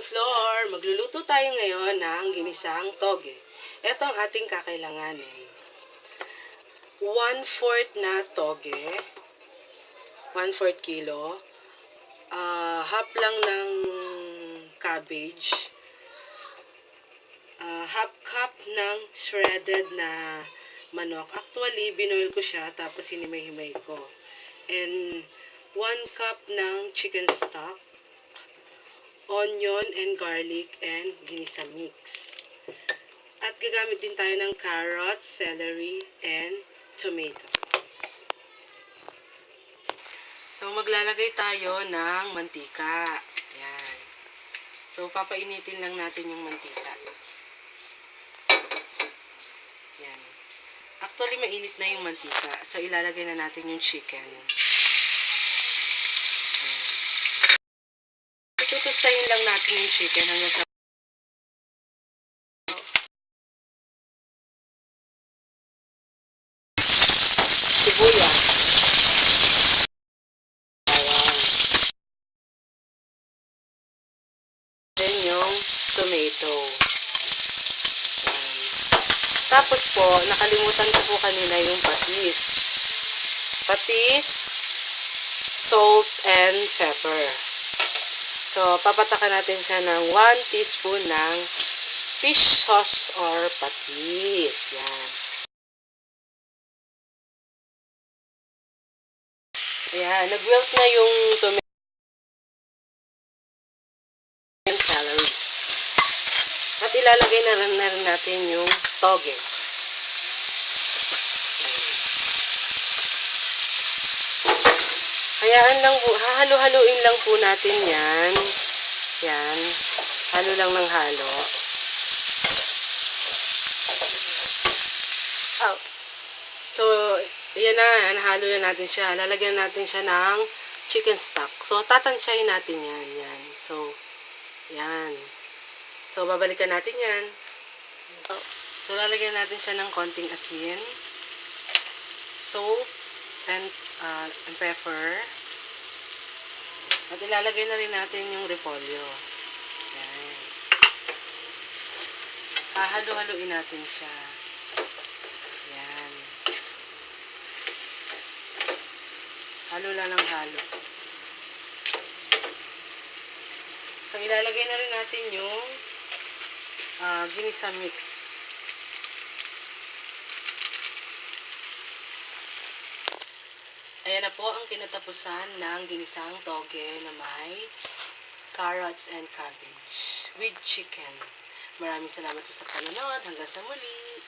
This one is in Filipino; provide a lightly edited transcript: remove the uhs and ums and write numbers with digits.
Floor, magluluto tayo ngayon ng ginisang toge. Ito ang ating kakailanganin. 1/4 na toge, 1/4 kilo. Half lang ng cabbage. Half cup ng shredded na manok. Actually, binoil ko siya tapos hinimay-himay ko. And 1 cup ng chicken stock, onion and garlic and ginisa mix. At gagamit din tayo ng carrots, celery, and tomato. So, maglalagay tayo ng mantika. Yan. So, papainitin lang natin yung mantika. Yan. Actually, mainit na yung mantika. So, ilalagay na natin yung chicken. Tutustahin lang natin yung chicken hanggang sa sibuyas. Then yung tomato. Tapos po, nakalimutan ko po kanina yung patis. Patis, salt, and pepper. So, papatakan natin siya ng 1 teaspoon ng fish sauce or patis. Yan. Ayan, nag-wilt na yung tomato and celery. At ilalagay na rin natin yung toge. Hayaan lang po, hahalo-haluin lang po natin yan. Yan. Halo lang ng halo. Oh. So, yan na, nahalo na natin siya. Lalagyan natin siya ng chicken stock. So, tatansyahin natin yan. Yan. So, yan. So, babalikan natin yan. Oh. So, lalagyan natin siya ng konting asin, salt, and pepper. At ilalagay na rin natin yung repolyo. Yan. Hahalo-haluin natin siya. Yan. Halo lang ng halo. So, ilalagay na rin natin yung ginisa mix. Ayan na po ang kinatapusan ng ginisang toge na may carrots and cabbage with chicken. Maraming salamat po sa panonood. Hanggang sa muli!